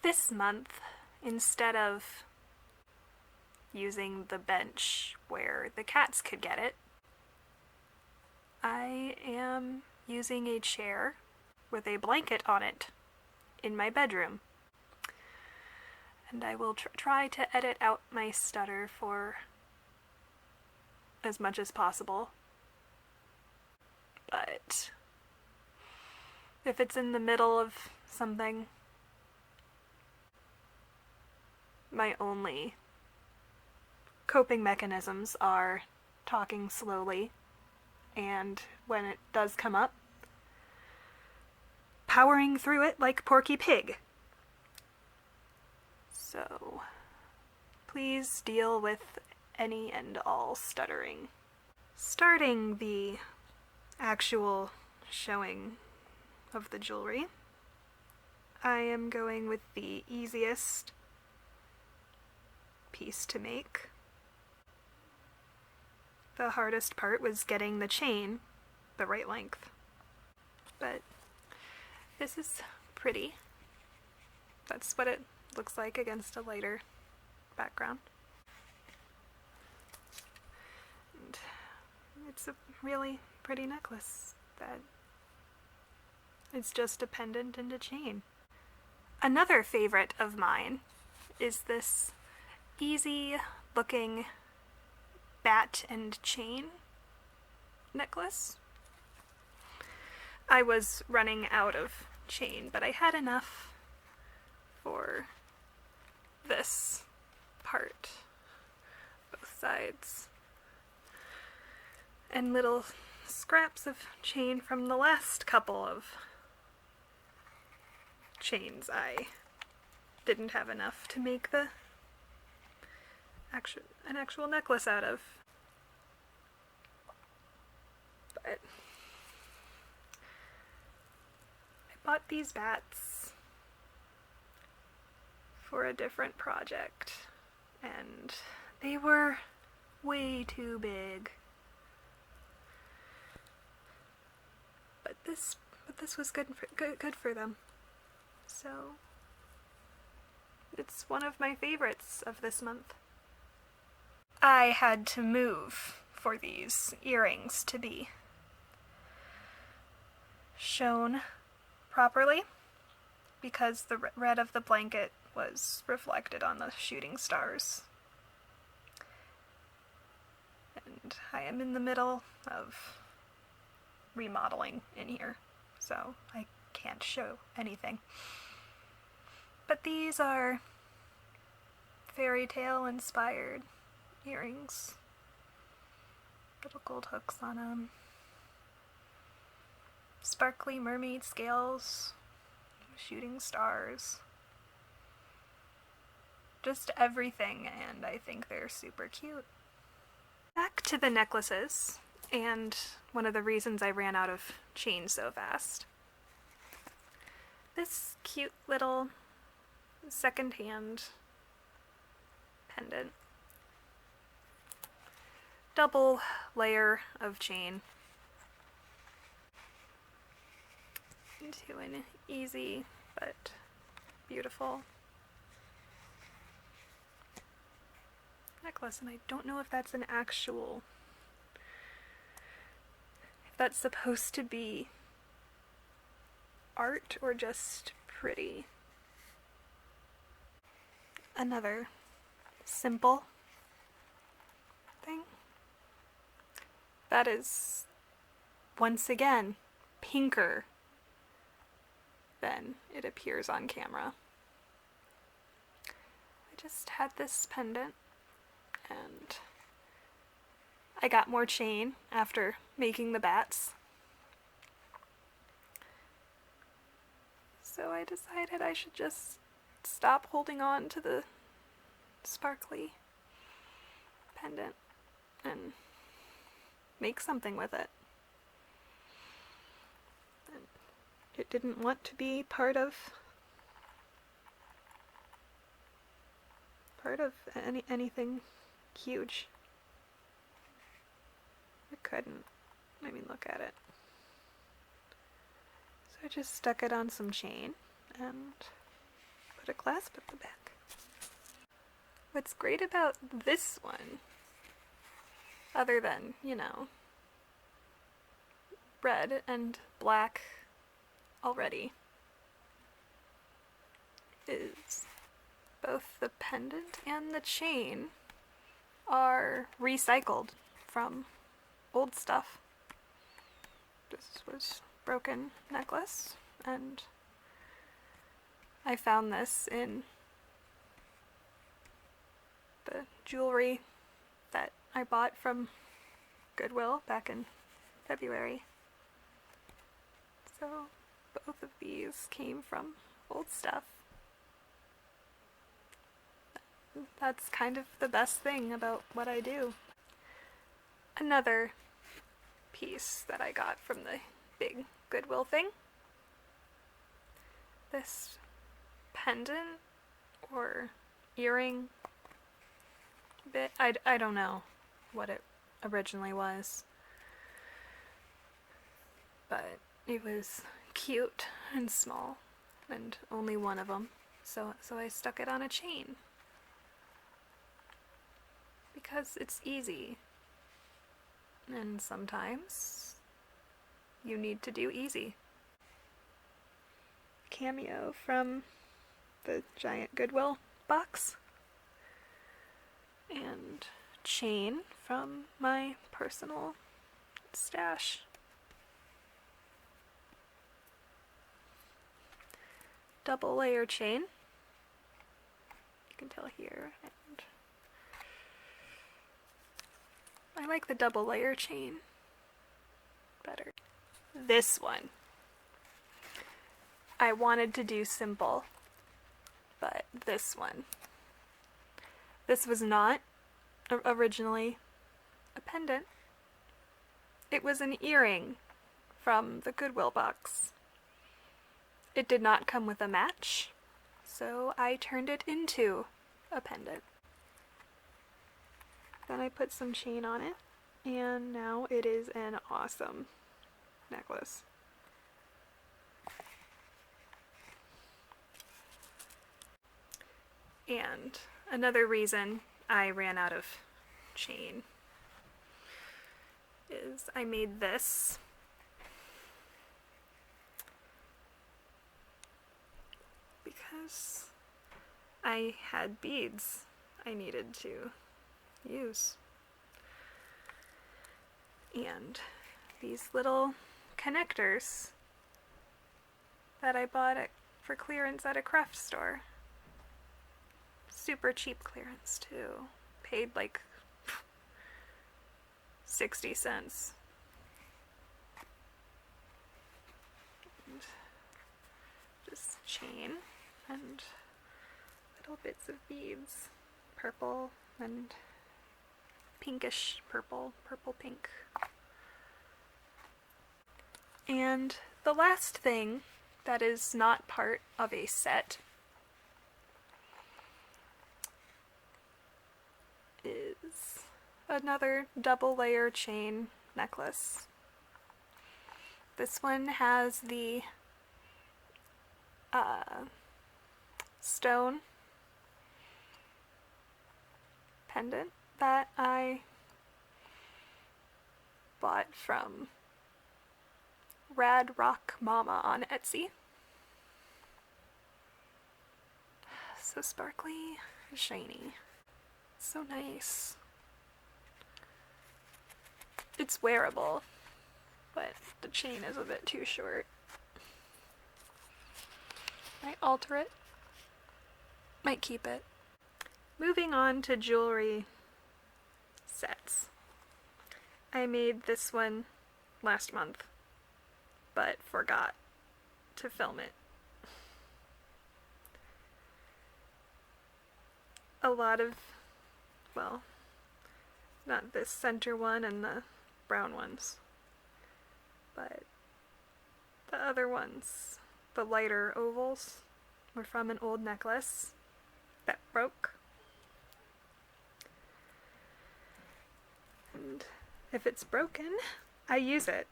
This month, instead of using the bench where the cats could get it, I am using a chair with a blanket on it in my bedroom. And I will try to edit out my stutter for as much as possible. But if it's in the middle of something, my only coping mechanisms are talking slowly, and when it does come up, powering through it like Porky Pig. So, please deal with any and all stuttering. Starting the actual showing of the jewelry, I am going with the easiest piece to make. The hardest part was getting the chain the right length. But this is pretty. That's what it looks like against a lighter background. And it's a really pretty necklace that it's just a pendant and a chain. Another favorite of mine is this easy looking bat and chain necklace. I was running out of chain, but I had enough for this part, both sides, and little scraps of chain from the last couple of chains. I didn't have enough to make an actual necklace out of. But I bought these bats for a different project, and they were way too big. But this was good for them. So it's one of my favorites of this month. I had to move for these earrings to be shown properly because the red of the blanket was reflected on the shooting stars. And I am in the middle of remodeling in here, so I can't show anything. But these are fairy tale inspired earrings. Little gold hooks on them. Sparkly mermaid scales. Shooting stars. Just everything, and I think they're super cute. Back to the necklaces, and one of the reasons I ran out of chain so fast. This cute little secondhand pendant. Double layer of chain into an easy but beautiful necklace, and I don't know if that's if that's supposed to be art or just pretty. Another simple thing that is once again pinker than it appears on camera. I just had this pendant, and I got more chain after making the bats. So I decided I should just stop holding on to the sparkly pendant and make something with it. And it didn't want to be part of anything huge. It couldn't. I mean, look at it. So I just stuck it on some chain and put put a clasp at the back. What's great about this one, other than, you know, red and black already, is both the pendant and the chain are recycled from old stuff. This was broken necklace, and I found this in the jewelry that I bought from Goodwill back in February. So both of these came from old stuff. That's kind of the best thing about what I do. Another piece that I got from the big Goodwill thing. This pendant or earring bit. I don't know what it originally was, but it was cute and small and only one of them, so I stuck it on a chain because it's easy, and sometimes you need to do easy. Cameo from the giant Goodwill box, and chain from my personal stash. Double layer chain, you can tell here, and I like the double layer chain better. This one, I wanted to do simple, but this was not originally a pendant. It was an earring from the Goodwill box. It did not come with a match, so I turned it into a pendant. Then I put some chain on it, and now it is an awesome necklace. And another reason I ran out of chain is I made this because I had beads I needed to use. And these little connectors that I bought for clearance at a craft store. Super cheap clearance too. Paid like 60 cents. And just chain and little bits of beads. Purple and pinkish purple, purple pink. And the last thing that is not part of a set is another double layer chain necklace. This one has the stone pendant that I bought from Rad Rock Mama on Etsy. So sparkly, shiny, so nice. It's wearable, but the chain is a bit too short. Might alter it, might keep it. Moving on to jewelry sets. I made this one last month, but forgot to film it. A lot of, well, not this center one and the brown ones, but the other ones, the lighter ovals, were from an old necklace that broke. And if it's broken, I use it.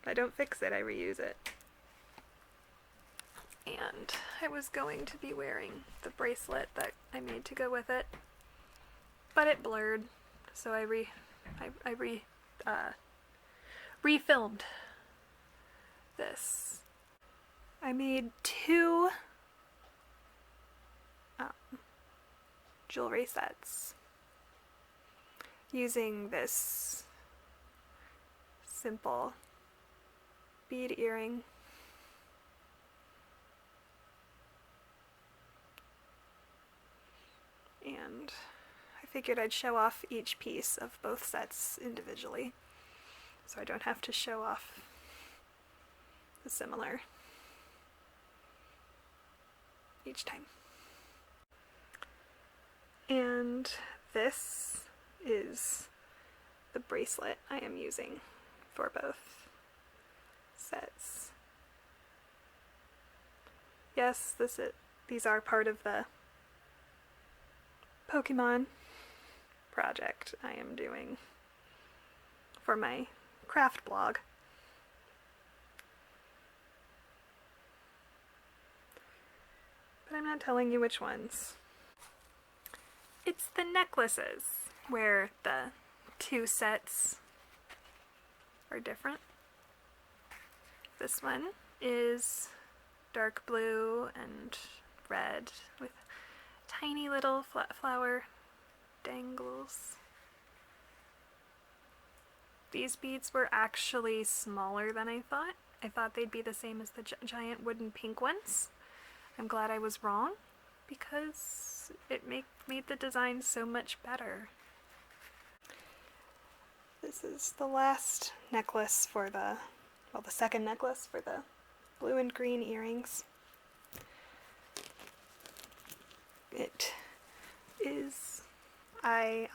I don't fix it, I reuse it. And I was going to be wearing the bracelet that I made to go with it, but it blurred, so I refilmed this. I made two jewelry sets using this simple bead earring. And I figured I'd show off each piece of both sets individually, so I don't have to show off the similar each time. And this is the bracelet I am using for both sets. Yes, these are part of the Pokemon project I am doing for my craft blog. But I'm not telling you which ones. It's the necklaces where the two sets are different. This one is dark blue and red with tiny little flower dangles. These beads were actually smaller than I thought. I thought they'd be the same as the giant wooden pink ones. I'm glad I was wrong, because it made the design so much better. This is the last necklace for the second necklace for the blue and green earrings. It is, I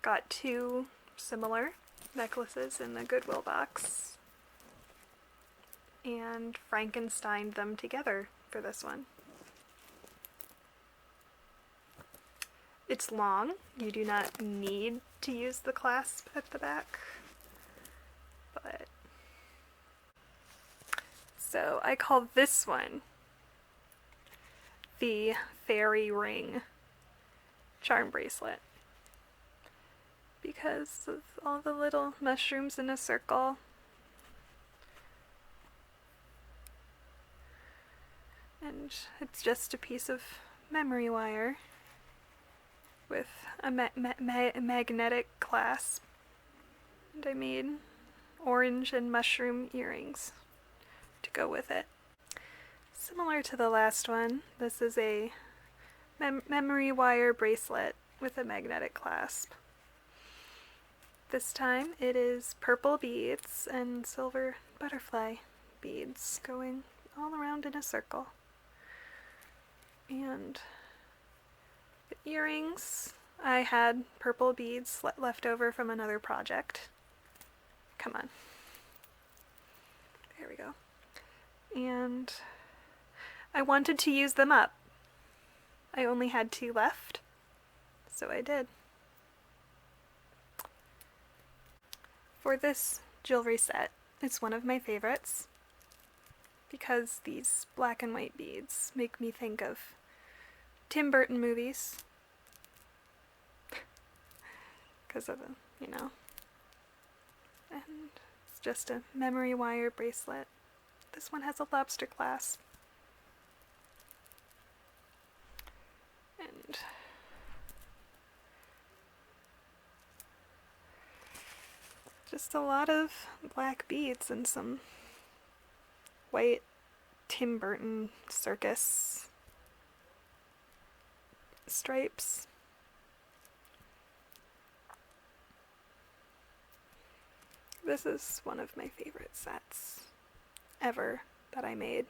got two similar necklaces in the Goodwill box and Frankensteined them together for this one. It's long. You do not need to use the clasp at the back, but so I call this one the Fairy Ring charm bracelet because of all the little mushrooms in a circle. And it's just a piece of memory wire with a magnetic clasp. And I made orange and mushroom earrings to go with it. Similar to the last one, this is a memory wire bracelet with a magnetic clasp. This time it is purple beads and silver butterfly beads going all around in a circle. And the earrings, I had purple beads left over from another project. Come on. There we go. And I wanted to use them up. I only had two left, so I did. For this jewelry set, it's one of my favorites because these black and white beads make me think of Tim Burton movies. Because of them, you know. And it's just a memory wire bracelet. This one has a lobster clasp. And just a lot of black beads and some white Tim Burton circus stripes. This is one of my favorite sets ever that I made.